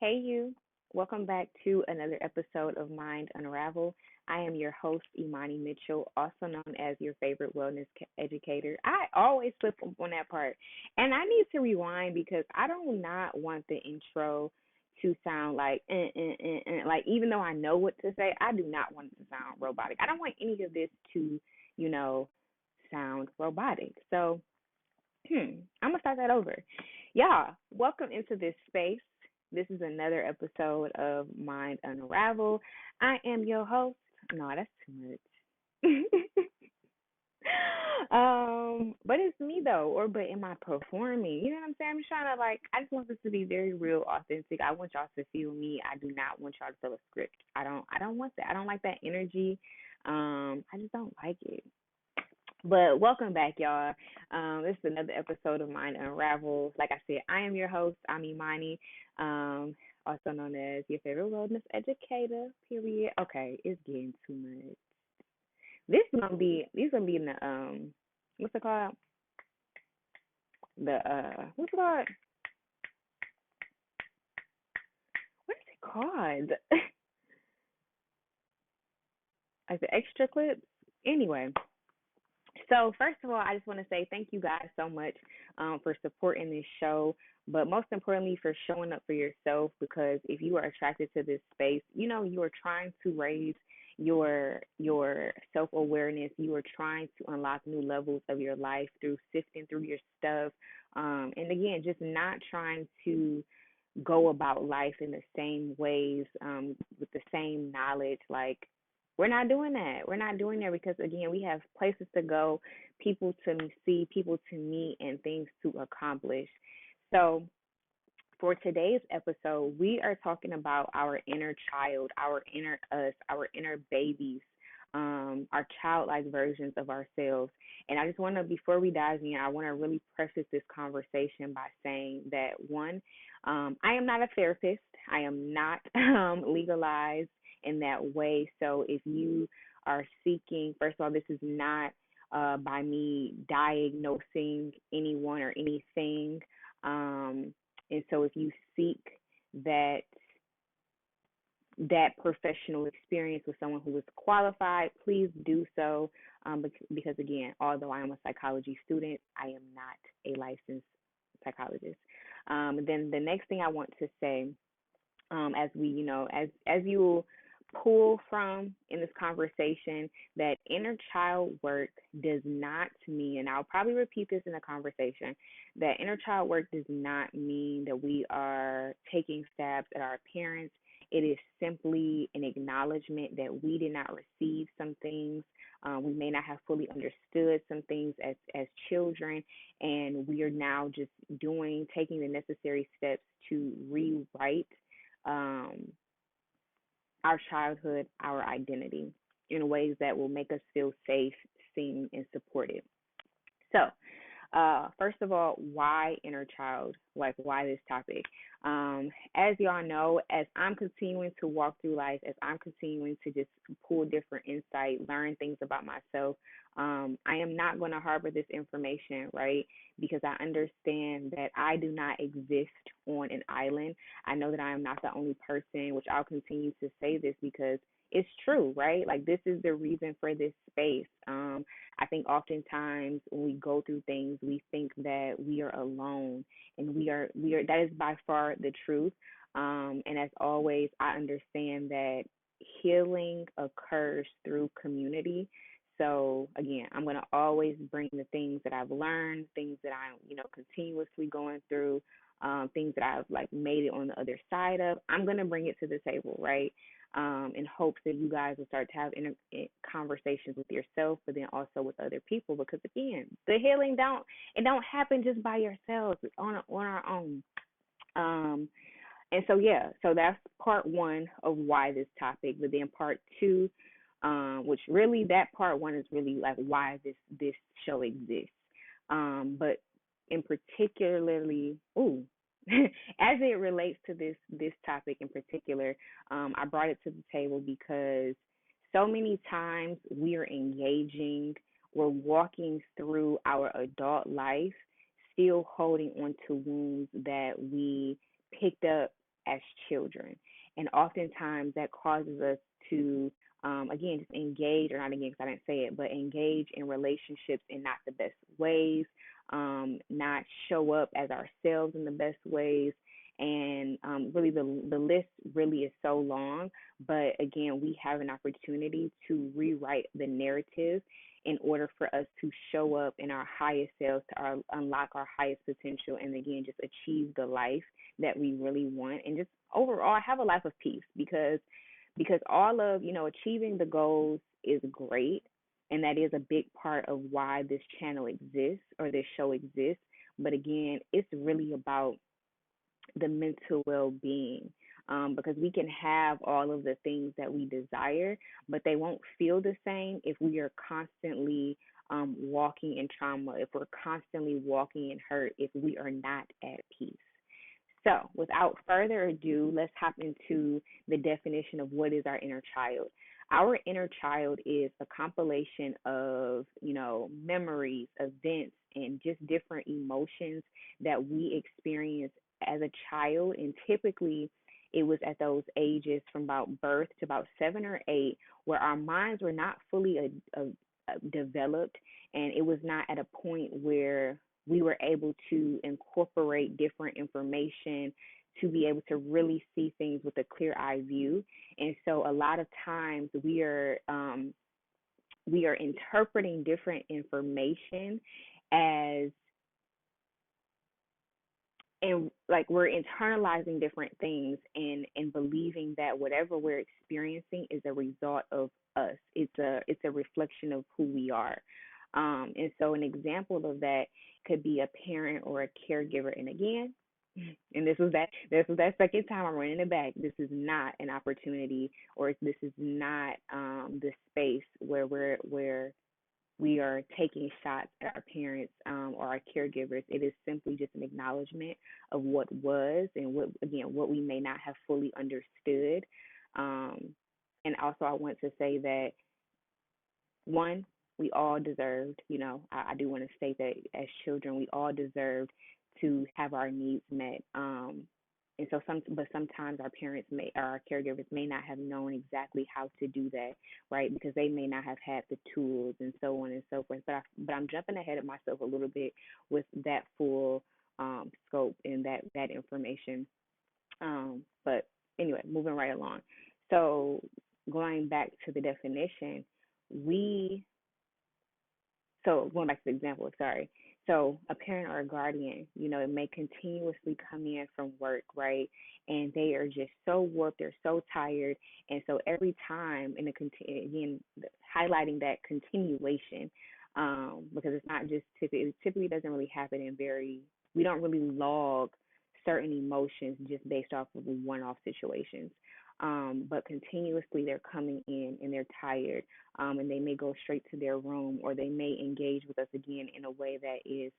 Hey, you. Welcome back to another episode of Mind Unravel. I am your host, Imani Mitchell, also known as your favorite wellness educator. I always slip up on that part. And I need to rewind because I do not want the intro to sound like, like, even though I know what to say, I do not want it to sound robotic. I don't want any of this to, you know, sound robotic. So, I'm gonna start that over. Y'all, welcome into this space. This is another episode of Mind Unravel. I am your host. No, that's too much. But it's me though, but am I performing? You know what I'm saying? I'm just trying to I just want this to be very real, authentic. I want y'all to feel me. I do not want y'all to feel a script. I don't want that. I don't like that energy. I just don't like it. But welcome back, y'all. This is another episode of Mind Unravel. Like I said, I am your host, I'm Imani, also known as your favorite wellness educator. Period. Okay, it's getting too much. These gonna be in the what's it called? The what's it called? What is it called? Like the extra clips. Anyway, so, first of all, I just want to say thank you guys so much for supporting this show, but most importantly, for showing up for yourself. Because if you are attracted to this space, you are trying to raise your self awareness. You are trying to unlock new levels of your life through sifting through your stuff, and again, just not trying to go about life in the same ways, with the same knowledge. Like, we're not doing that. We're not doing that because, again, we have places to go, people to see, people to meet, and things to accomplish. So, for today's episode, we are talking about our inner child, our inner us, our inner babies, our childlike versions of ourselves. And I just want to, before we dive in, I want to really preface this conversation by saying that one, I am not a therapist. I am not legalized in that way. So if you are seeking, first of all, this is not by me diagnosing anyone or anything. And so if you seek that professional experience with someone who is qualified, please do so. Because again, although I am a psychology student, I am not a licensed psychologist. Then the next thing I want to say, as we, as you pull from in this conversation, that inner child work does not mean, and I'll probably repeat this in the conversation, that inner child work does not mean that we are taking stabs at our parents. It is simply an acknowledgement that we did not receive some things. We may not have fully understood some things as children, and we are now just taking the necessary steps to rewrite um, our childhood, our identity in ways that will make us feel safe, seen, and supported. So, first of all, why inner child? Like, why this topic? As y'all know, as I'm continuing to walk through life, as I'm continuing to just pull different insight, learn things about myself, I am not going to harbor this information, right? Because I understand that I do not exist on an island. I know that I am not the only person, which I'll continue to say this because it's true, right? Like, this is the reason for this space. I think oftentimes when we go through things, we think that we are alone, and we are. That is by far the truth. And as always, I understand that healing occurs through community. So again, I'm gonna always bring the things that I've learned, things that I'm, continuously going through, things that I've like made it on the other side of. I'm gonna bring it to the table, right? In hopes that you guys will start to have conversations with yourself, but then also with other people. Because again, the healing don't happen just by yourselves. It's on our own. Um, and so yeah, so that's part one of why this topic. But then part two, which really that part one is really like why this show exists. But in particularly, ooh, as it relates to this topic in particular, I brought it to the table because so many times we are we're walking through our adult life, still holding on to wounds that we picked up as children. And oftentimes that causes us to, again, just engage, or not engage, because I didn't say it, but engage in relationships in not the best ways, not show up as ourselves in the best ways. And really, the list really is so long. But again, we have an opportunity to rewrite the narrative in order for us to show up in our highest selves, to unlock our highest potential, and again, just achieve the life that we really want, and just overall have a life of peace. Because all of, achieving the goals is great, and that is a big part of why this channel exists, or this show exists. But again, it's really about the mental well-being, because we can have all of the things that we desire, but they won't feel the same if we are constantly walking in trauma, if we're constantly walking in hurt, if we are not at peace. So, without further ado, let's hop into the definition of what is our inner child. Our inner child is a compilation of, memories, events, and just different emotions that we experience as a child. And typically, it was at those ages from about birth to about 7 or 8, where our minds were not fully developed, and it was not at a point where we were able to incorporate different information to be able to really see things with a clear eye view. And so a lot of times we are interpreting different information as, and like we're internalizing different things, and believing that whatever we're experiencing is a result of us. It's a reflection of who we are. And so an example of that could be a parent or a caregiver. And again, and this was that second time I'm running it back. This is not an opportunity, or this is not the space where we are taking shots at our parents, or our caregivers. It is simply just an acknowledgement of what was, and what we may not have fully understood. Um, and also, I want to say that, one, we all deserved, I do want to state that as children, we all deserved to have our needs met. And so but sometimes our parents or our caregivers may not have known exactly how to do that, right? Because they may not have had the tools, and so on and so forth. But I'm jumping ahead of myself a little bit with that full scope and that information. But anyway, moving right along. So going back to the definition, we so going back to the example, sorry. So a parent or a guardian, it may continuously come in from work, right? And they are just so warped, they're so tired. And so every time, again, highlighting that continuation, because it's not just it typically doesn't really happen we don't really log certain emotions just based off of one-off situations. But continuously they're coming in and they're tired, and they may go straight to their room, or they may engage with us again in a way that is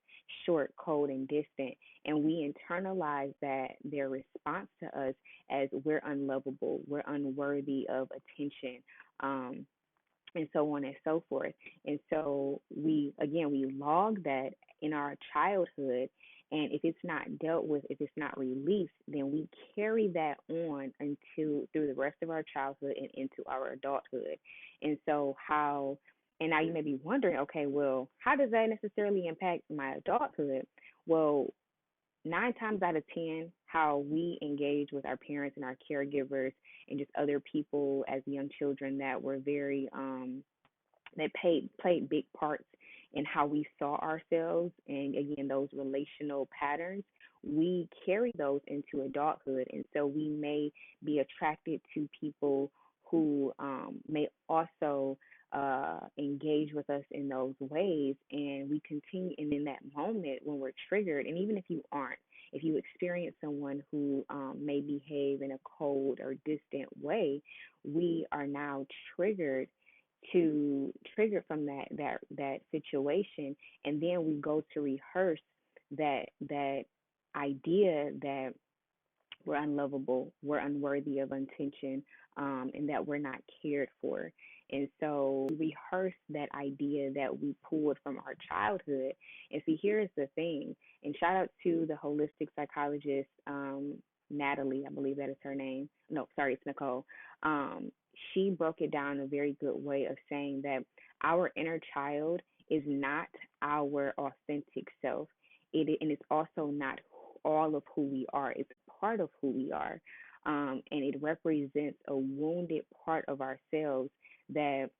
short, cold, and distant. And we internalize their response to us as we're unlovable, we're unworthy of attention. And so on and so forth. And so we log that in our childhood. And if it's not dealt with, if it's not released, then we carry that on until through the rest of our childhood and into our adulthood. And so and now you may be wondering, okay, well, how does that necessarily impact my adulthood? Well, 9 times out of 10, how we engage with our parents and our caregivers and just other people as young children that were very that played big parts in how we saw ourselves, and again those relational patterns, we carry those into adulthood. And so we may be attracted to people who may also engage with us in those ways, and we continue. And in that moment when we're triggered, and even if you aren't, if you experience someone who may behave in a cold or distant way, we are now triggered from that situation. And then we go to rehearse that idea that we're unlovable, we're unworthy of attention, and that we're not cared for. And so we rehearse that idea that we pulled from our childhood. And see, here's the thing, and shout out to the holistic psychologist, Natalie, I believe that is her name. No, sorry, it's Nicole. Um, she broke it down in a very good way of saying that our inner child is not our authentic self. And it's also not all of who we are. It's part of who we are, and it represents a wounded part of ourselves that,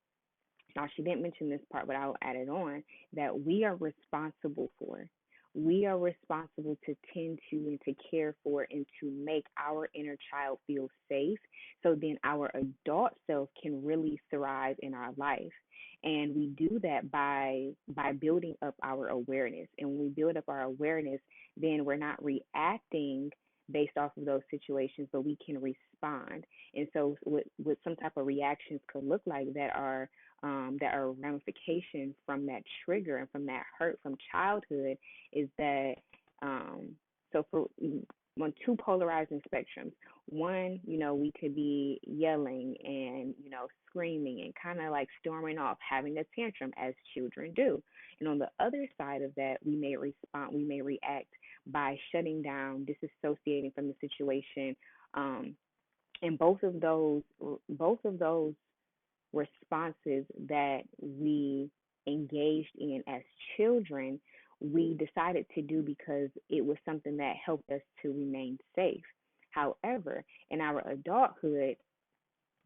now, she didn't mention this part, but I'll add it on, that we are responsible for. We are responsible to tend to and to care for and to make our inner child feel safe so then our adult self can really thrive in our life. And we do that by building up our awareness. And when we build up our awareness, then we're not reacting based off of those situations, but we can respond. And so what some type of reactions could look like that are ramifications from that trigger and from that hurt from childhood is that, um, so for on two polarizing spectrums. One, we could be yelling and, screaming and kind of like storming off, having a tantrum as children do. And on the other side of that, we may react by shutting down, disassociating from the situation. Um, and both of those responses that we engaged in as children, we decided to do because it was something that helped us to remain safe. However, in our adulthood,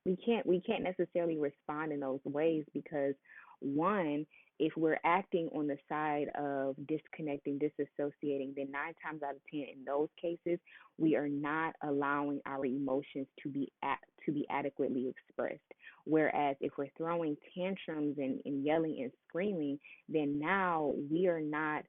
we can't necessarily respond in those ways because, one, if we're acting on the side of disconnecting, disassociating, then 9 times out of 10 in those cases we are not allowing our emotions to be adequately expressed. Whereas if we're throwing tantrums and yelling and screaming, then now we are not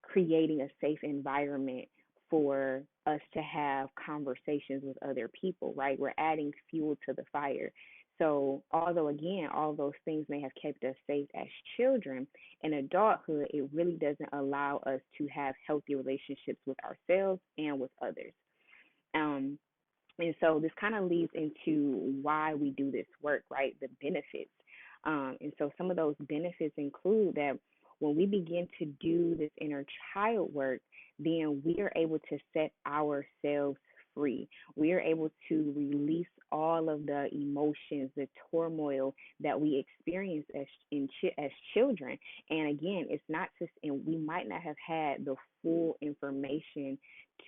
creating a safe environment for us to have conversations with other people, right? We're adding fuel to the fire. So, although again, all those things may have kept us safe as children, in adulthood, it really doesn't allow us to have healthy relationships with ourselves and with others. Um, and so this kind of leads into why we do this work, right? The benefits. And so some of those benefits include that when we begin to do this inner child work, then we are able to set ourselves free. We are able to release all of the emotions, the turmoil that we experience as children. And again, it's not just, and we might not have had the full information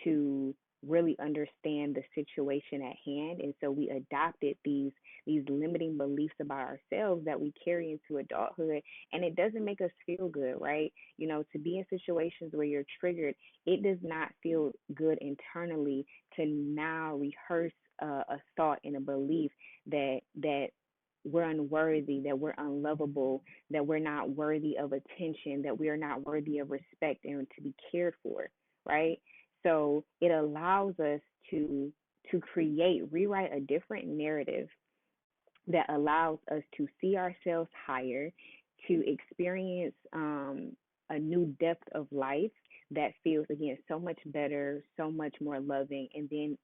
to really understand the situation at hand, and so we adopted these limiting beliefs about ourselves that we carry into adulthood, and it doesn't make us feel good, right? To be in situations where you're triggered, it does not feel good internally to now rehearse a thought and a belief that we're unworthy, that we're unlovable, that we're not worthy of attention, that we are not worthy of respect and to be cared for, right? So it allows us to rewrite a different narrative that allows us to see ourselves higher, to experience a new depth of life that feels again so much better, so much more loving, and then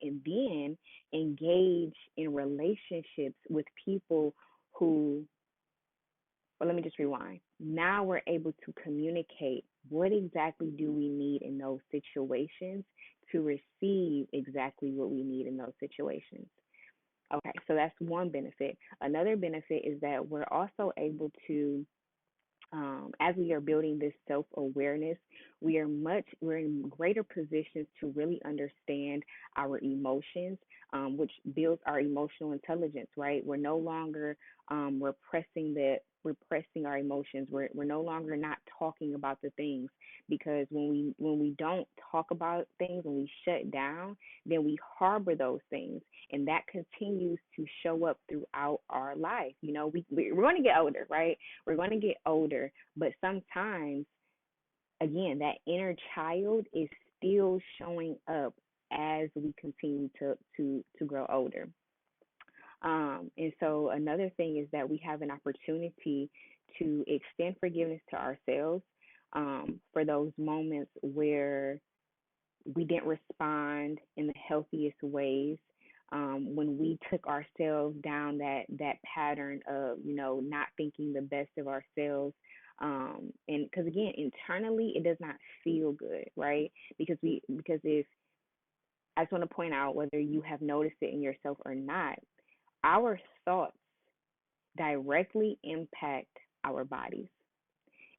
engage in relationships with people who, well, let me just rewind. Now we're able to communicate what exactly do we need in those situations to receive exactly what we need in those situations. Okay, so that's one benefit. Another benefit is that we're also able to, as we are building this self awareness, we're in greater positions to really understand our emotions, which builds our emotional intelligence. Right, we're no longer repressing our emotions. We're no longer not talking about the things, because when we don't talk about things, when we shut down, then we harbor those things, and that continues to show up throughout our life. We're going to get older, right? We're going to get older, but sometimes, again, that inner child is still showing up as we continue to grow older. And so another thing is that we have an opportunity to extend forgiveness to ourselves, for those moments where we didn't respond in the healthiest ways, when we took ourselves down that pattern of not thinking the best of ourselves, and because again, internally it does not feel good, right? Because if I just want to point out, whether you have noticed it in yourself or not, our thoughts directly impact our bodies.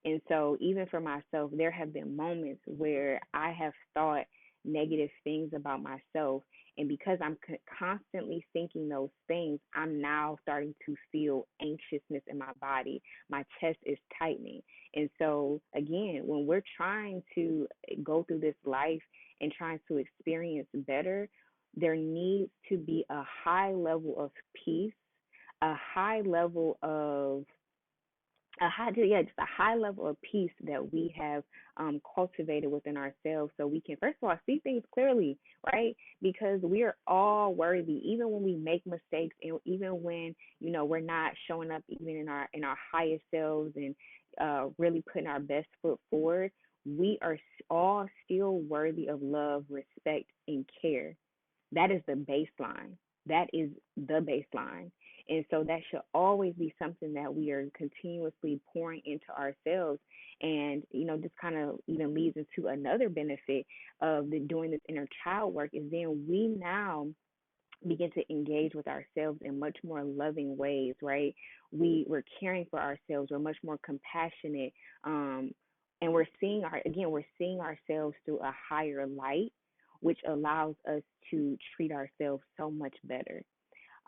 And so, even for myself, there have been moments where I have thought negative things about myself. And because I'm constantly thinking those things, I'm now starting to feel anxiousness in my body. My chest is tightening. And so, again, when we're trying to go through this life and trying to experience better, there needs to be a high level of peace, a high level of just a high level of peace that we have cultivated within ourselves, so we can first of all see things clearly, right? Because we are all worthy, even when we make mistakes, and even when we're not showing up even in our highest selves, and really putting our best foot forward. We are all still worthy of love, respect, and care. That is the baseline. That is the baseline. And so that should always be something that we are continuously pouring into ourselves. And, this kind of even leads into another benefit of doing this inner child work, is then we now begin to engage with ourselves in much more loving ways, right? We're caring for ourselves. We're much more compassionate. And we're seeing ourselves through a higher light, which allows us to treat ourselves so much better.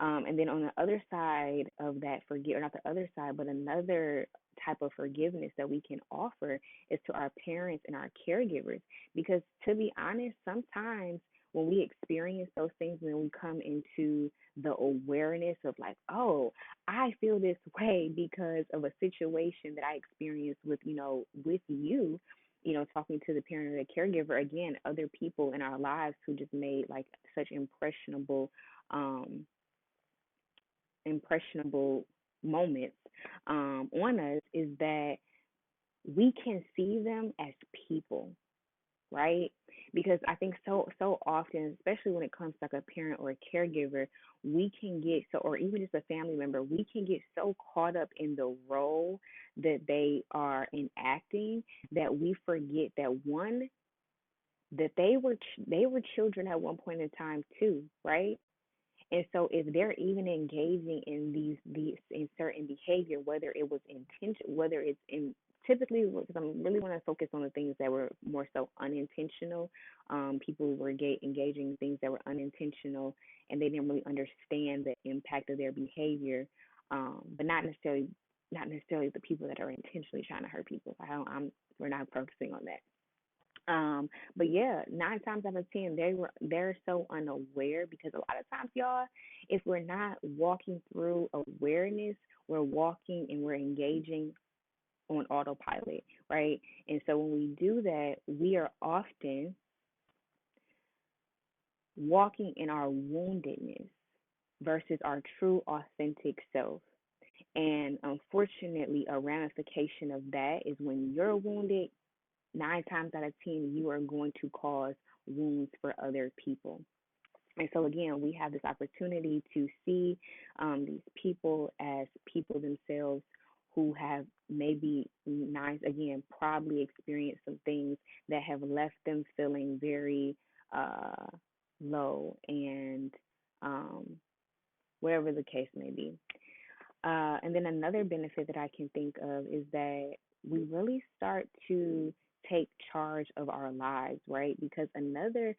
And then on the other side of that, or not the other side, but another type of forgiveness that we can offer is to our parents and our caregivers. Because to be honest, sometimes when we experience those things, when we come into the awareness of like, oh, I feel this way because of a situation that I experienced with you, talking to the parent or the caregiver, again, other people in our lives who just made like such impressionable moments on us, is that we can see them as people, right? Because I think so often, especially when it comes to like a parent or a caregiver, we can get so, or even just a family member, we can get so caught up in the role that they are enacting that we forget that one, that they were children at one point in time too, right? And so if they're even engaging in these in certain behavior, whether it was intention, whether it's in typically, because I really want to focus on the things that were more so unintentional. People were engaging in things that were unintentional, and they didn't really understand the impact of their behavior. But not necessarily the people that are intentionally trying to hurt people. We're not focusing on that. But yeah, 9 times out of 10, they're so unaware, because a lot of times, y'all, if we're not walking through awareness, we're walking and we're engaging on autopilot, right? And so when we do that, we are often walking in our woundedness versus our true authentic self. And unfortunately, a ramification of that is when you're wounded, 9 times out of 10, you are going to cause wounds for other people. And so, again, we have this opportunity to see these people as people themselves who have maybe probably experienced some things that have left them feeling very uh, low, and um, whatever the case may be. And then another benefit that I can think of is that we really start to take charge of our lives, right? Because another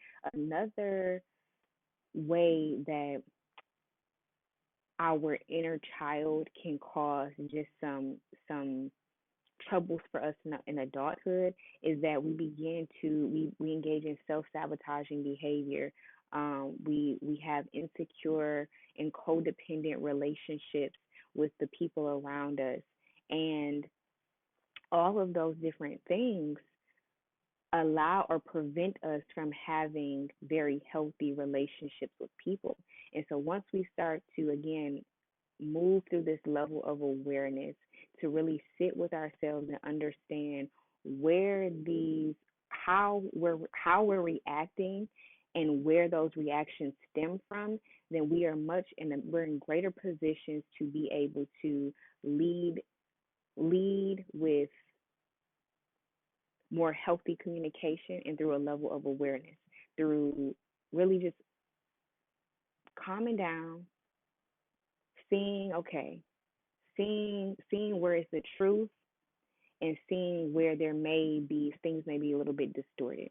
way that our inner child can cause just some troubles for us in adulthood is that we engage in self-sabotaging behavior. We have insecure and codependent relationships with the people around us, and all of those different things allow or prevent us from having very healthy relationships with people. And so once we start to, again, move through this level of awareness, to really sit with ourselves and understand where these how we're reacting and where those reactions stem from, then we're in greater positions to be able to lead with more healthy communication and through a level of awareness, through really just calming down, seeing, okay, seeing where is the truth, and seeing where there may be things may be a little bit distorted.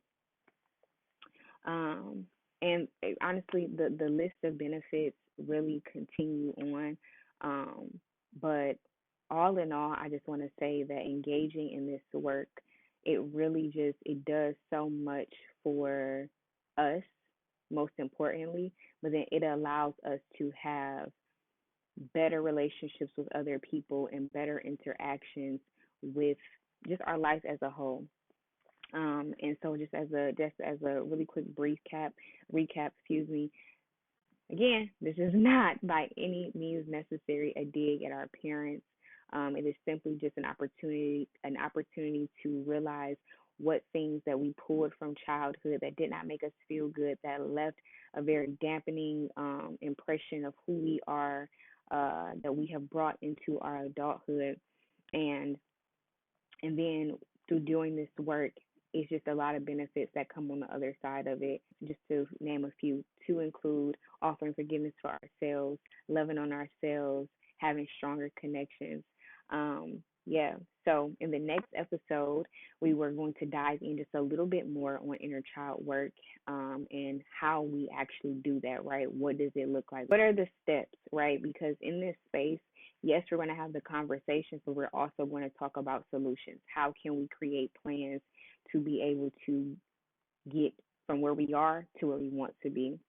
Um, and honestly, the list of benefits really continue on. Um, but all in all, I just want to say that engaging in this work, it really just it does so much for us, most importantly, but then it allows us to have better relationships with other people and better interactions with just our life as a whole. And so just as a really quick recap, excuse me. Again, this is not by any means necessary a dig at our parents. It is simply just an opportunity to realize what things that we pulled from childhood that did not make us feel good, that left a very dampening impression of who we are, that we have brought into our adulthood, and and then through doing this work, it's just a lot of benefits that come on the other side of it. Just to name a few, to include offering forgiveness for ourselves, loving on ourselves, having stronger connections. Yeah. So in the next episode, we were going to dive in just a little bit more on inner child work, and how we actually do that, right? What does it look like? What are the steps, right? Because in this space, yes, we're going to have the conversations, but we're also going to talk about solutions. How can we create plans to be able to get from where we are to where we want to be?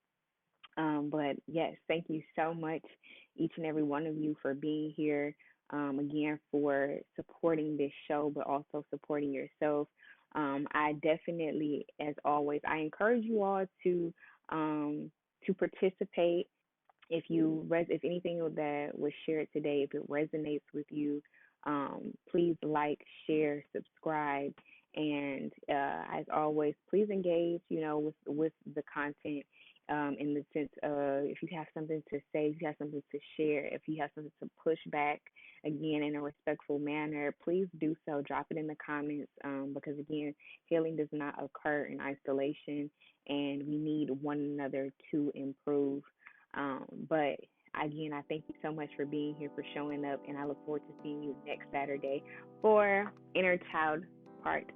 But yes, thank you so much, each and every one of you, for being here. Again, for supporting this show, but also supporting yourself. I definitely, as always, I encourage you all to participate. If anything that was shared today, if it resonates with you, please like, share, subscribe, and as always, please engage. With the content. In the sense of, if you have something to say, if you have something to share, if you have something to push back, again, in a respectful manner, please do so. Drop it in the comments, because again, healing does not occur in isolation, and we need one another to improve. But again, I thank you so much for being here, for showing up, and I look forward to seeing you next Saturday for Inner Child Part